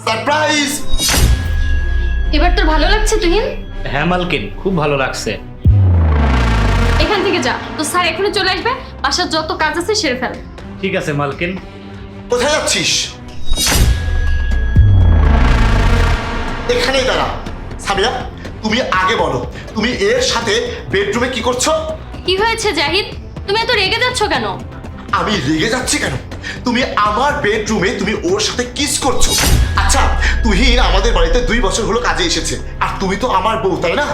Surprise. এবার তোর ভালো লাগছে তুহিন? হ্যাঁ মালকিন, খুব ভালো লাগছে। এখান থেকে যা, তো স্যার এখনই চলে আসবে, বাসার যত কাজ আছে সেরে ফেল। ঠিক আছে মালকিন। কোথায় যাচ্ছিস? এখানেই দাঁড়া। সামিয়া, তুমি আগে বলো, তুমি এর সাথে বেডরুমে কি করছো? কি হয়েছে জাহিদ, তুমি এত রেগে যাচ্ছ কেন? আমি রেগে যাচ্ছি কেন? তুমি আমার বেডরুমে তুমি ওর সাথে কিস করছো। আচ্ছা, তুহিন আমাদের বাড়িতে 2 বছর হলো কাজে এসেছে, আর তুমি তো আমার বউ, তাই না?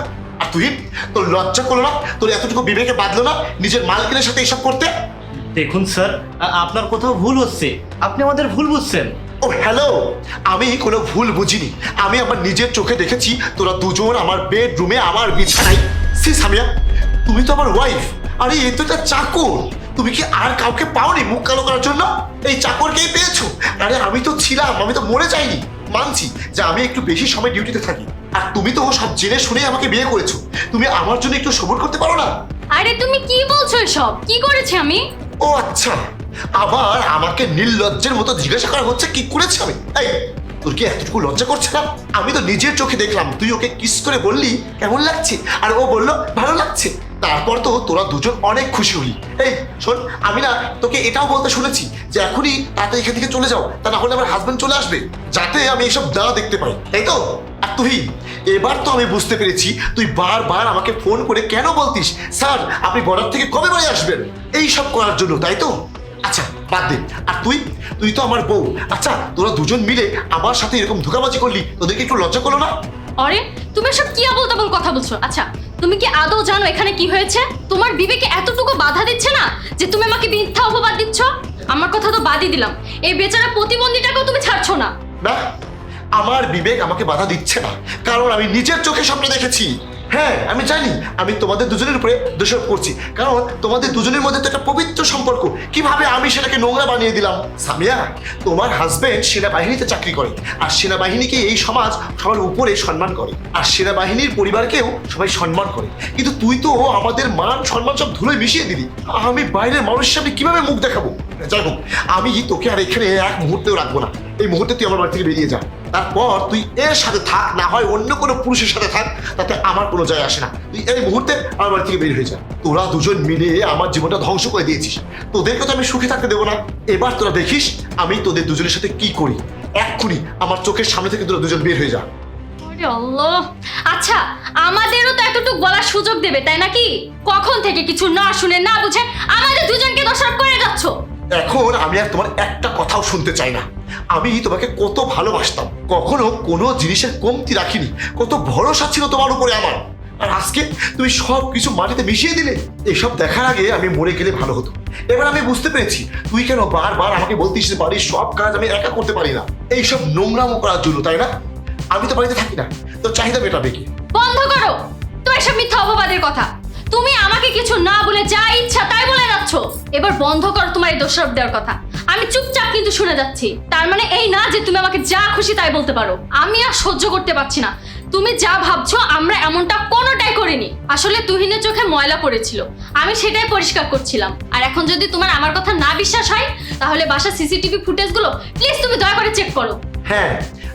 আর তুহিন, তোর লজ্জা করলো না? তোর এতটুকু বিবেকে বাঁধলো না নিজের মালকিনের সাথে এসব করতে? দেখুন স্যার, আপনার কোথাও ভুল হচ্ছে, আপনি আমাদের ভুল বুঝছেন। ও হ্যালো, আমি কোনো ভুল বুঝিনি। আমি আমার নিজের চোখে দেখেছি তোরা দুজন আমার বেডরুমে আমার বিছানায়। সি সামিয়া, তুমি তো আমার ওয়াইফ। আরে এ তো একটা চাকর। তুমি কি আর কাউকে পাওনি মুখ কালো করার জন্য? এই চাকরকেই পেয়েছো? আরে আমি তো ছিলাম, আমি তো মরে যাইনি। মানছি যে আমি একটু বেশি সময় ডিউটিতে থাকি, আর তুমি তো সব জেনে শুনে আমাকে বিয়ে করেছো। তুমি আমার জন্য একটু সবর করতে পারো না? আরে তুমি কি বলছো এসব? কি করেছি আমি? ও আচ্ছা, আবার আমাকে নির্লজ্জের মতো জিজ্ঞাসা করা হচ্ছে কি করেছে আমি। এই, তোর কি এতটুকু লজ্জা করছে না? আমি তো নিজের চোখে দেখলাম তুই ওকে কিস করে বললি কেমন লাগছে, আর ও বললো ভালো লাগছে। তারপর তো তোরা দুজন অনেক খুশি হলি। এই শোন, আমি না তোকে এটাও বলতে শুনেছি যে এখনই তাতে এখান থেকে চলে যাও, তা না হলে আমার হাজবেন্ড চলে আসবে, যাতে আমি এসব না দেখতে পাই, তাই তো? আর তুই, এবার তো আমি বুঝতে পেরেছি তুই বারবার আমাকে ফোন করে কেন বলতিস স্যার আপনি বর্ডার থেকে কবে বাড়ি আসবেন, এই সব করার জন্য, তাই তো? আচ্ছা বাদ দে। আর তুই, তুই তো আমার বউ। আচ্ছা, তোরা দুজন মিলে আমার সাথে এরকম ধোঁকাবাজি করলি, তোদেরকে একটু লজ্জা করলো না? আরে তুমি সব কি আবল তাবল কথা বলছো? আচ্ছা, তুমি কি আদৌ জানো এখানে কি হয়েছে? তোমার বিবেকে এতটুকু বাধা দিচ্ছে না যে তুমি আমাকে মিথ্যা অপবাদ দিচ্ছ? আমার কথা তো বাদই দিলাম, এই বেচারা প্রতিবন্ধীটাকেও তুমি ছাড়ছো না। না, আমার বিবেক আমাকে বাধা দিচ্ছে না, কারণ আমি নিজের চোখে স্বপ্ন দেখেছি। হ্যাঁ, আমি জানি আমি তোমাদের দুজনের উপরে দোষারোপ করছি, কারণ তোমাদের দুজনের মধ্যে তো একটা পবিত্র সম্পর্ক, কিভাবে আমি সেটাকে নোংরা বানিয়ে দিলাম। সামিয়া, তোমার হাজবেন্ড সেনাবাহিনীতে চাকরি করে, আর সেনাবাহিনীকে এই সমাজ সবার উপরে সম্মান করে, আর সেনাবাহিনীর পরিবারকেও সবাই সম্মান করে। কিন্তু তুই তো আমাদের মান সম্মান সব ধুলোয় মিশিয়ে দিলি। আমি বাইরের মানুষের সামনে কিভাবে মুখ দেখাবো? যাই হোক, আমি তোকে আর এখানে এক মুহূর্তেও রাখবো না। এই মুহূর্তে তুই আমার বাড়ি থেকে বেরিয়ে যা। তারপর তুই এর সাথে থাক, না হয় অন্য কোনো পুরুষের সাথে থাক, তাতে আমার কোনো যায় আসে না। তুই এই মুহূর্তে আমার বাড়ি থেকে বের হয়ে যা। তোরা দুজন মিলে আমার জীবনটা ধ্বংস করে দিয়েছিস, তোদেরকে তো আমি সুখে থাকতে দেবো না। এবার তোরা দেখিস আমি তোদের দুজনের সাথে কি করি। এক্ষুনি আমার চোখের সামনে থেকে তোরা দুজন বের হয়ে যা। আরে আল্লাহ! আচ্ছা, আমাদেরও তো এতটুকু বলার সুযোগ দেবে, তাই নাকি? কখন থেকে কিছু না শুনে না বুঝে আমাদের দুজনকে দোষারোপ করে যাচ্ছ। এখন আমি আর তোমার একটা কথাও শুনতে চাই না। আমি তোমাকে কত ভালোবাসতাম, কখনো কোনো জিনিসের কমতি রাখিনি, কত ভরসা ছিল তোমার উপরে আমার, আর আজকে তুমি সব কিছু মাটিতে মিশিয়ে দিলে। এসব দেখার আগে আমি মরে গেলে ভালো হতো। এবার আমি বুঝতে পেরেছি তুই কেন বারবার আমাকে বলতিস যে বাড়ির সব কাজ আমি একা করতে পারি না, এইসব নোংরামো করার জন্য, তাই না? আমি তো বাড়িতে থাকি না, তোর চাহিদা মেটাবে কি? বন্ধ করো তোমার সব মিথ্যা অপবাদের কথা। তুমি আমাকে কিছু না বলে যা ইচ্ছা তাই বলে যাচ্ছ। এবার বন্ধ করো তোমার এই দোষারোপ দেওয়ার কথা। আমি চুপচাপ কিন্তু শুনে যাচ্ছি, তার মানে এই না যে তুমি আমাকে যা খুশি তাই বলতে পারো। আমি আর সহ্য করতে পারছি না। তুমি যা ভাবছো আমরা এমনটা কোনোটাই করিনি। আসলে তুহিনের চোখে ময়লা পড়েছিল, আমি সেটাই পরিষ্কার করছিলাম। আর এখন যদি তোমার আমার কথা না বিশ্বাস হয়, তাহলে বাসার সিসিটিভি ফুটেজগুলো প্লিজ তুমি দয়া করে চেক করো। হ্যাঁ,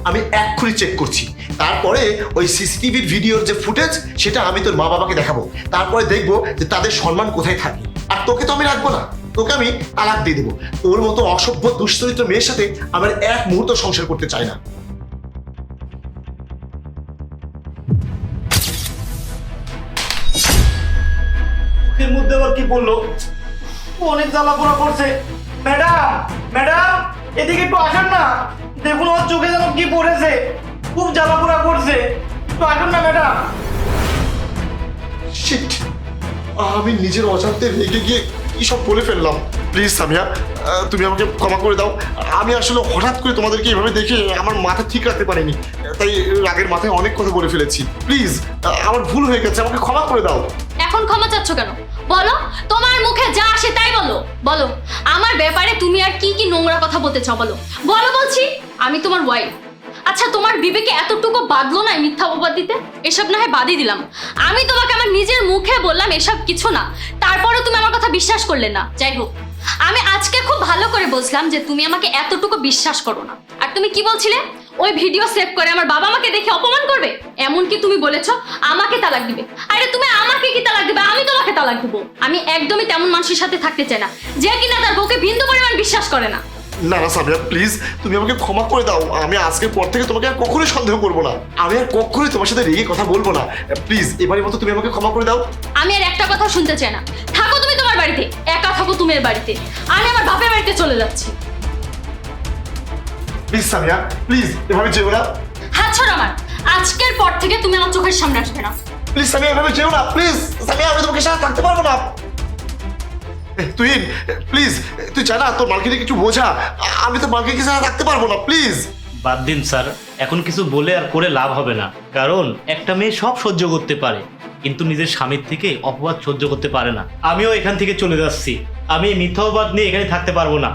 আমি এক্ষুনি চেক করছি। তারপরে ওই সিসিটিভির ভিডিওর যে ফুটেজ সেটা আমি তোর মা বাবাকে দেখাবো। তারপরে দেখবো যে তাদের সম্মান কোথায় থাকে। আর তোকে তো আমি রাখবো না, তোকে আমি তালাক দিয়ে দেবো। তোর মতো অসভ্য দুশ্চরিত্র মেয়ের সাথে আমার এক মুহূর্ত সংসার করতে চাই না। মুখের মধ্যে আবার কি বললো? অনেক জ্বালা পোড়া করছে। ম্যাডাম, ম্যাডাম, এদিকে একটু আসেন না, দেখুন ওর চোখে যেন কি পড়েছে, খুব জ্বালা পোড়া করছে, একটু আসেন না ম্যাডাম। শিট, আমি নিজের অজান্তে রেগে গিয়ে কি সব বলে ফেললাম। প্লিজ সামিয়া, তুমি আমাকে ক্ষমা করে দাও। আমি আসলে হঠাৎ করে তোমাদেরকে এভাবে দেখে আমার মাথা ঠিক রাখতে পারিনি, তাই রাগের মাথায় অনেক কথা বলে ফেলেছি। প্লিজ, আমার ভুল হয়ে গেছে, আমাকে ক্ষমা করে দাও। এখন ক্ষমা চাচ্ছ কেন? বলো, তোমার মুখে যা আসে তাই বলো। বলো আমার ব্যাপারে তুমি আর কি কি নোংরা কথা বলতে চাও, বলো বলো বলছি। আমি তোমার ওয়াইফ। আচ্ছা, তোমার বিবেকে এতটুকু বাদলো না মিথ্যা অপবাদ দিতে? এসব না হয় বাদই দিলাম, আমি তোমাকে আমার নিজের মুখে বললাম এসব কিছু না, তারপরেও তুমি আমার কথা বিশ্বাস করলে না। যাই হোক, আমি আজকে খুব ভালো করে বুঝলাম যে তুমি আমাকে এতটুকু বিশ্বাস করো না। আর তুমি কি বলছিলে? ওই ভিডিও সেভ করে আমার বাবা মাকে দেখে অপমান করবে? এমনকি তুমি বলেছো আমাকে তালাক দিবে। আরে তুমি আমাকে কি তালাক দিবে? আমি তোমাকে তালাক দিব। আমি একদমই তেমন মানুষের সাথে থাকতে চাই না যে কিনা তার বউকে বিন্দু পরিমাণ বিশ্বাস করে না। না না সামিয়া, প্লিজ তুমি আমাকে ক্ষমা করে দাও। আমি আজকের পর থেকে তোমাকে আর কখনোই সন্দেহ করবো না। আমি আর কখনোই তোমার সাথে রেগে কথা বলবো না। প্লিজ এবারের মতো তুমি আমাকে ক্ষমা করে দাও। আমি আর একটা কথা শুনতে চাই না। থাকো তুমি তোমার বাড়িতে, একা থাকো তুমি এর বাড়িতে। আমি আমার বাপের বাড়িতে চলে যাচ্ছি। প্লিজ সামিয়া, প্লিজ এভাবে যেও না। হাত ছাড়ো আমার। আজকের পর থেকে তুমি আমার চোখের সামনে আসবে না। প্লিজ সামিয়া, এভাবে যেও না। প্লিজ সামিয়া, আমি তোমাকে সাথে থাকতে পারবো না। তুই প্লিজ, তুই জানা তোর মালকে কিছু বোঝা। আমি তো মালকে কিছু থাকতে পারবো না। প্লিজ বাদ দিন স্যার, এখন কিছু বলে আর করে লাভ হবে না। কারণ একটা মেয়ে সব সহ্য করতে পারে, কিন্তু নিজের স্বামীর থেকে অপবাদ সহ্য করতে পারে না। আমিও এখান থেকে চলে যাচ্ছি। আমি এই মিথ্যা অপবাদ নিয়ে এখানে থাকতে পারবো না।